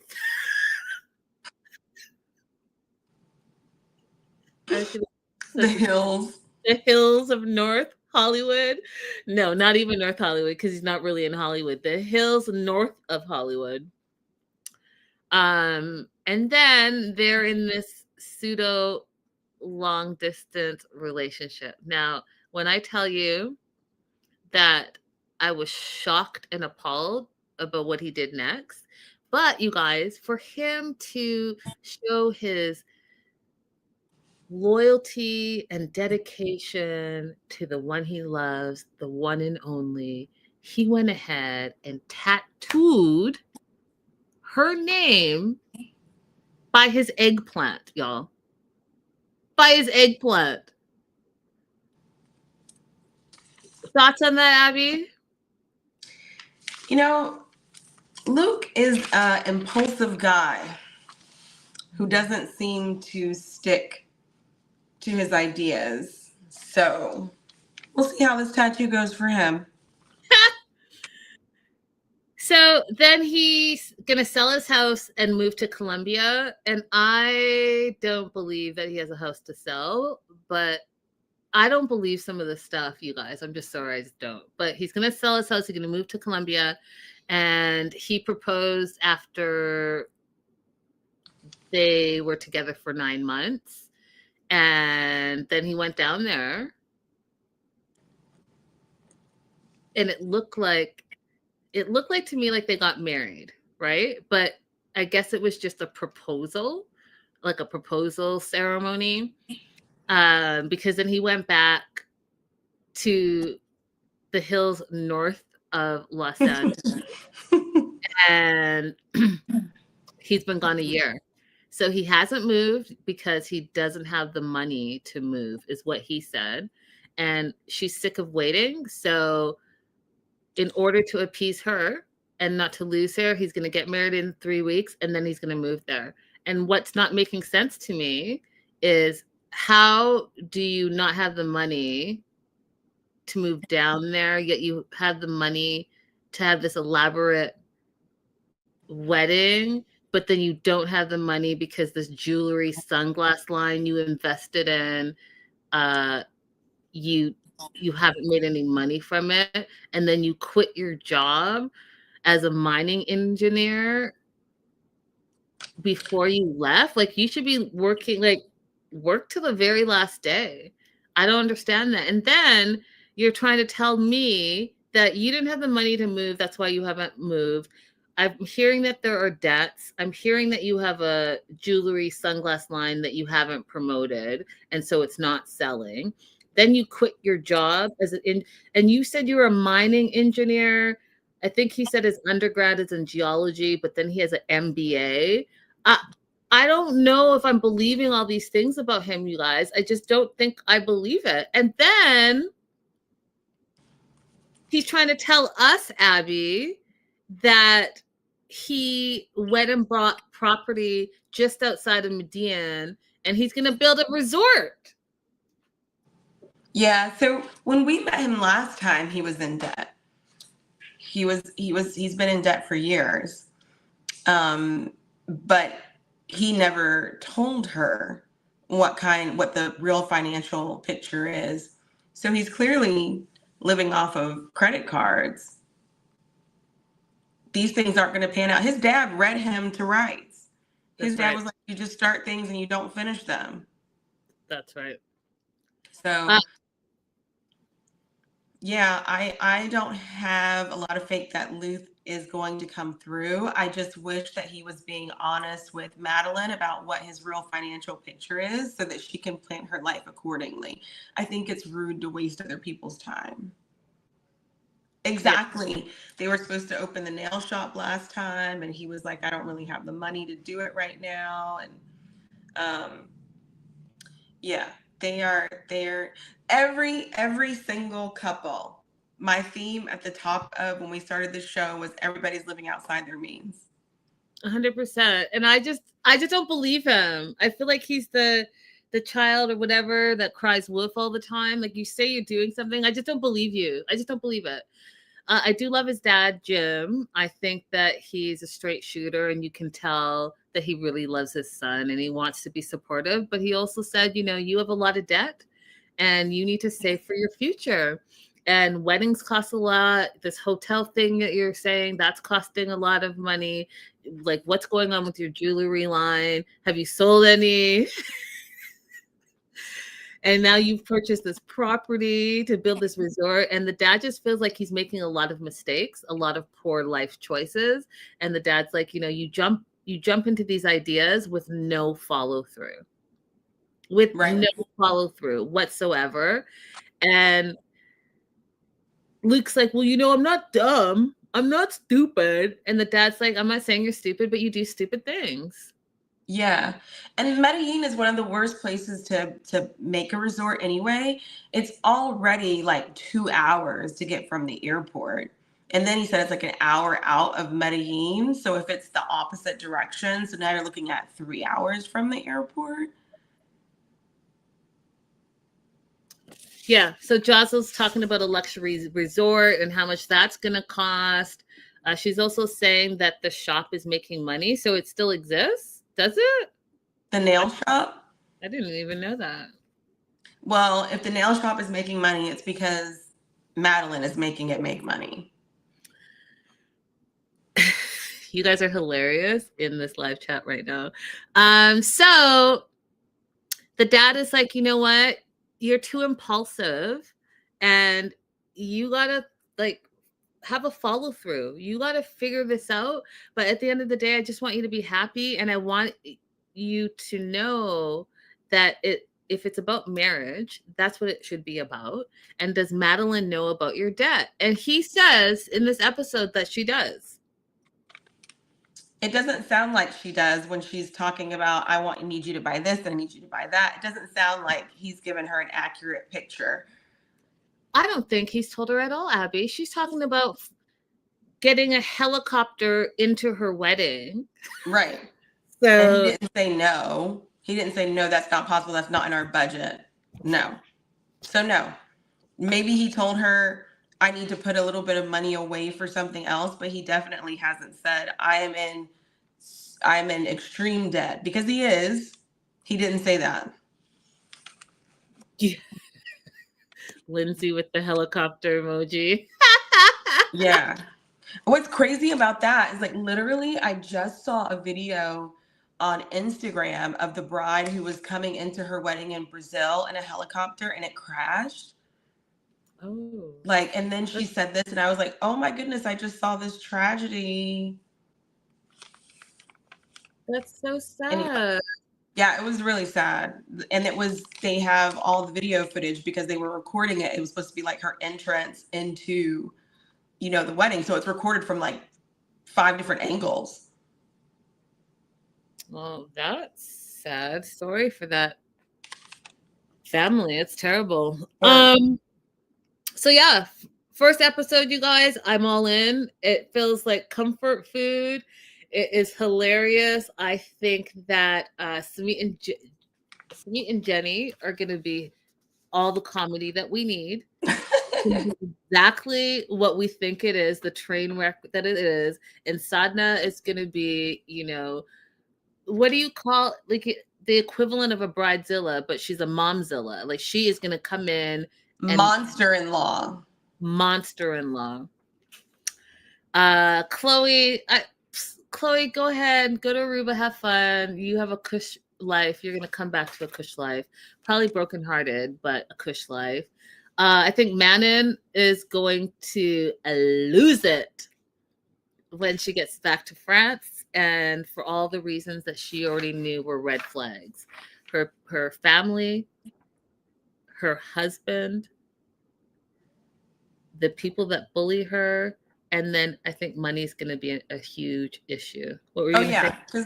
S3: The
S2: hills of North Hollywood. No, not even North Hollywood, because he's not really in Hollywood. The hills north of Hollywood. And then they're in this pseudo long distance relationship. Now, when I tell you that I was shocked and appalled about what he did next, but you guys, for him to show his loyalty and dedication to the one he loves, the one and only, he went ahead and tattooed her name by his eggplant, y'all. By his eggplant. Thoughts on that, Abby?
S3: Luke is an impulsive guy who doesn't seem to stick to his ideas. So we'll see how this tattoo goes for him.
S2: So then he's going to sell his house and move to Colombia. And I don't believe that he has a house to sell, but I don't believe some of the stuff, you guys. I'm just sorry, I just don't. But he's going to sell his house. He's going to move to Colombia. And he proposed after they were together for 9 months. And then he went down there. And it looked like to me like they got married, right? But I guess it was just a proposal, like a proposal ceremony. Because then he went back to the hills north of Los Angeles. And he's been gone a year. So he hasn't moved because he doesn't have the money to move, is what he said. And she's sick of waiting. So in order to appease her and not to lose her, he's going to get married in 3 weeks and then he's going to move there. And what's not making sense to me is, how do you not have the money to move down there, yet you have the money to have this elaborate wedding, but then you don't have the money because this jewelry sunglass line you invested in, you haven't made any money from it, and then you quit your job as a mining engineer before you left? Like, you should be working, like, work to the very last day. I don't understand that. And then you're trying to tell me that you didn't have the money to move, that's why you haven't moved. I'm hearing that there are debts. I'm hearing that you have a jewelry sunglass line that you haven't promoted, and so it's not selling. Then you quit your job and you said you were a mining engineer I think he said his undergrad is in geology, but then he has an MBA. I don't know if I'm believing all these things about him, you guys. I just don't think I believe it. And then he's trying to tell us, Abby, that he went and bought property just outside of Medellin, and he's going to build a resort.
S3: Yeah. So when we met him last time, he was in debt. He's been in debt for years. But he never told her what the real financial picture is. So he's clearly living off of credit cards. These things aren't going to pan out. His dad read him to rights. His dad was like, you just start things and you don't finish them.
S2: That's right.
S3: So yeah, I don't have a lot of faith that Luth is going to come through. I just wish that he was being honest with Madeline about what his real financial picture is so that she can plan her life accordingly. I think it's rude to waste other people's time. Exactly. Yeah. They were supposed to open the nail shop last time, and he was like, I don't really have the money to do it right now. And yeah, they're every single couple. My theme at the top of when we started the show was everybody's living outside their means.
S2: 100%. And I just don't believe him. I feel like he's the child or whatever that cries wolf all the time. Like, you say you're doing something. I just don't believe you. I just don't believe it. I do love his dad, Jim. I think that he's a straight shooter, and you can tell that he really loves his son and he wants to be supportive. But he also said, you have a lot of debt and you need to save for your future. And weddings cost a lot. This hotel thing that you're saying, that's costing a lot of money. Like, what's going on with your jewelry line? Have you sold any? And now you've purchased this property to build this resort. And the dad just feels like he's making a lot of mistakes, a lot of poor life choices. And the dad's like, you jump into these ideas with no follow through. No follow through whatsoever. And Luke's like, well, I'm not dumb. I'm not stupid. And the dad's like, I'm not saying you're stupid, but you do stupid things.
S3: Yeah. And Medellin is one of the worst places to make a resort anyway. It's already like 2 hours to get from the airport. And then he said it's like an hour out of Medellin. So if it's the opposite direction, so now you're looking at 3 hours from the airport.
S2: Yeah. So Jocelyn's talking about a luxury resort and how much that's going to cost. She's also saying that the shop is making money. So it still exists. Does it?
S3: The nail shop?
S2: I didn't even know that.
S3: Well, if the nail shop is making money, it's because Madeline is making it make money.
S2: You guys are hilarious in this live chat right now. So the dad is like, you know what? You're too impulsive and you gotta have a follow through. You got to figure this out. But at the end of the day, I just want you to be happy. And I want you to know that if it's about marriage, that's what it should be about. And does Madeline know about your debt? And he says in this episode that she does.
S3: It doesn't sound like she does when she's talking about, I need you to buy this and I need you to buy that. It doesn't sound like he's given her an accurate picture.
S2: I don't think he's told her at all, Abby. She's talking about getting a helicopter into her wedding.
S3: Right.
S2: So
S3: and he didn't say no. He didn't say, no, that's not possible. That's not in our budget. No. So no. Maybe he told her, I need to put a little bit of money away for something else, but he definitely hasn't said, I'm in extreme debt, because he is. He didn't say that.
S2: Yeah. Lindsay with the helicopter emoji.
S3: Yeah. What's crazy about that is, like, literally, I just saw a video on Instagram of the bride who was coming into her wedding in Brazil in a helicopter, and it crashed.
S2: Oh.
S3: And then she said this, and I was like, oh my goodness, I just saw this tragedy.
S2: That's so sad.
S3: Anyway, yeah, it was really sad. And they have all the video footage because they were recording it. It was supposed to be like her entrance into the wedding. So it's recorded from like 5 different angles.
S2: Well, that's sad story for that family. It's terrible.
S3: Yeah.
S2: So yeah, first episode, you guys, I'm all in. It feels like comfort food. It is hilarious. I think that Sweet and Jenny are going to be all the comedy that we need. Exactly what we think it is, the train wreck that it is. And Sadhna is going to be, what do you call like the equivalent of a bridezilla, but she's a momzilla. Like she is going to come in and
S3: Monster-in-law.
S2: Chloe, go ahead, go to Aruba, have fun. You have a cush life. You're gonna come back to a cush life, probably brokenhearted, but a cush life. I think Manon is going to lose it when she gets back to France, and for all the reasons that she already knew were red flags. Her family, her husband, the people that bully her, and then I think money is going to be a huge issue. What were you
S3: Oh yeah, because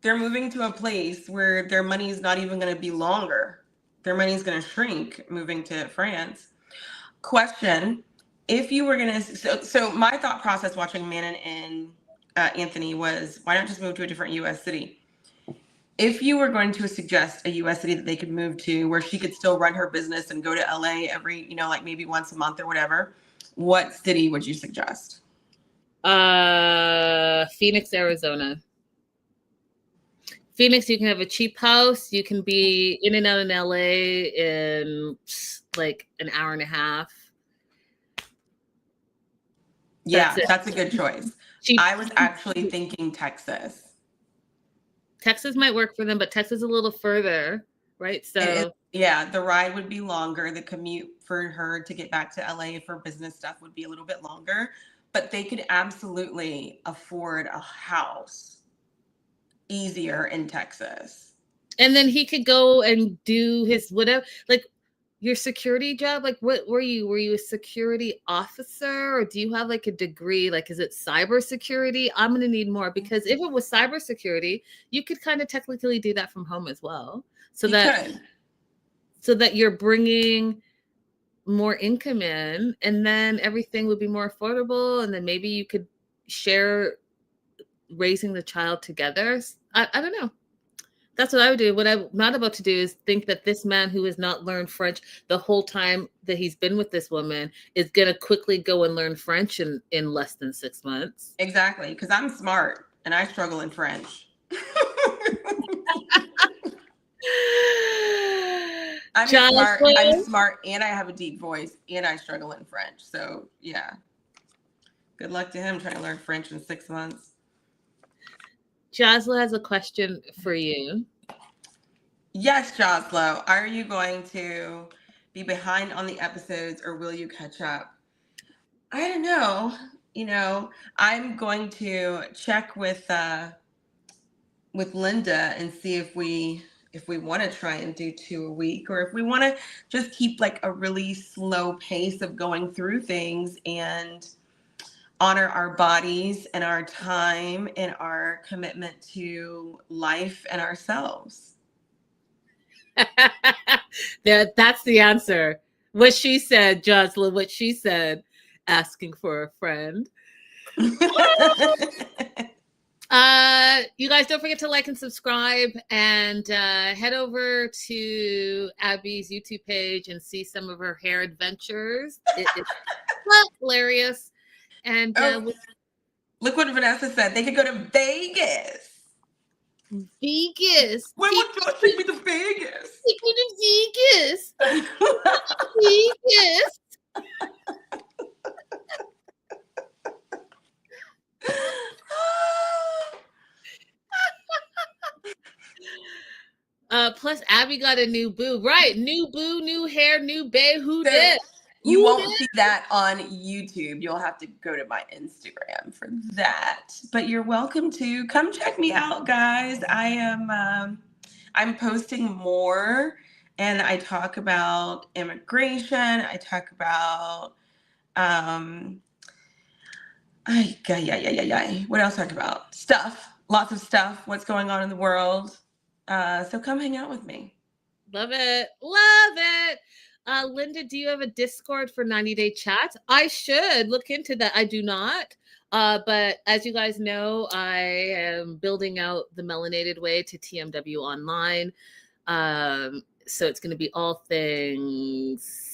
S3: they're moving to a place where their money is not even going to be longer. Their money is going to shrink moving to France. Question: if you were going to, so my thought process watching Manon and Anthony was, why not just move to a different U.S. city? If you were going to suggest a U.S. city that they could move to where she could still run her business and go to L.A. every, like maybe once a month or whatever, what city would you suggest?
S2: Phoenix, Arizona. Phoenix, you can have a cheap house. You can be in and out in LA in like an hour and a half.
S3: Yeah, that's a good choice. Cheap. I was actually thinking Texas.
S2: Texas might work for them, but Texas is a little further, right? So
S3: yeah, the ride would be longer. The commute for her to get back to LA for business stuff would be a little bit longer, but they could absolutely afford a house easier in Texas.
S2: And then he could go and do his whatever, like your security job. Like what were you? Were you a security officer, or do you have like a degree? Like, is it cybersecurity? I'm going to need more, because if it was cybersecurity, you could kind of technically do that from home as well. So that you're bringing more income in, and then everything would be more affordable. And then maybe you could share raising the child together. I don't know. That's what I would do. What I'm not about to do is think that this man who has not learned French the whole time that he's been with this woman is going to quickly go and learn French in less than 6 months.
S3: Exactly. Because I'm smart and I struggle in French. I'm smart and I have a deep voice and I struggle in French. So yeah. Good luck to him trying to learn French in 6 months.
S2: Joslo has a question for you.
S3: Yes, Joslo. Are you going to be behind on the episodes, or will you catch up? I don't know. I'm going to check with Linda and see if we want to try and do 2 a week, or if we want to just keep like a really slow pace of going through things and honor our bodies and our time and our commitment to life and ourselves.
S2: That's the answer. What she said, Jocelyn, what she said, asking for a friend. You guys, don't forget to like and subscribe, and head over to Abby's YouTube page and see some of her hair adventures. It is hilarious. And
S3: look what Vanessa said. They could go to Vegas.
S2: Vegas.
S3: When would Josh take me to Vegas?
S2: Take me to Vegas. Vegas. Plus Abby got a new boo. Right. New boo, new hair, new bae. Who did?
S3: You won't see that on YouTube. You'll have to go to my Instagram for that. But you're welcome to come check me out, guys. I am I'm posting more, and I talk about immigration. I talk about What else talk about? Stuff. Lots of stuff. What's going on in the world? So come hang out with me.
S2: Love it. Love it. Linda, do you have a Discord for 90-day chats? I should look into that. I do not. But as you guys know, I am building out the Melanated Way to TMW online. So it's going to be all things,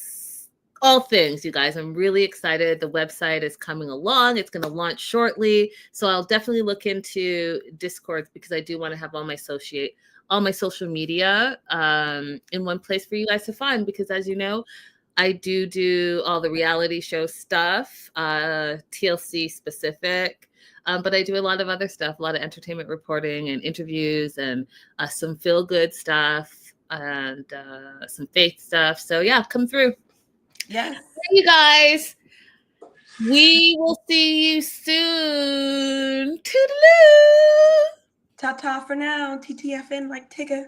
S2: you guys. I'm really excited. The website is coming along. It's going to launch shortly. So I'll definitely look into Discord because I do want to have all my social media in one place for you guys to find, because as you know, I do all the reality show stuff, TLC specific, but I do a lot of other stuff, a lot of entertainment reporting and interviews and some feel good stuff and some faith stuff. So yeah, come through.
S3: Yes.
S2: Hey, you guys. We will see you soon. Toodaloo.
S3: Ta-ta for now. TTFN like Tigger.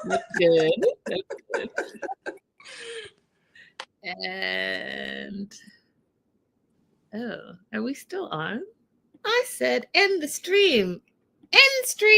S2: That's good. That's good. And are we still on? I said end the stream. End stream.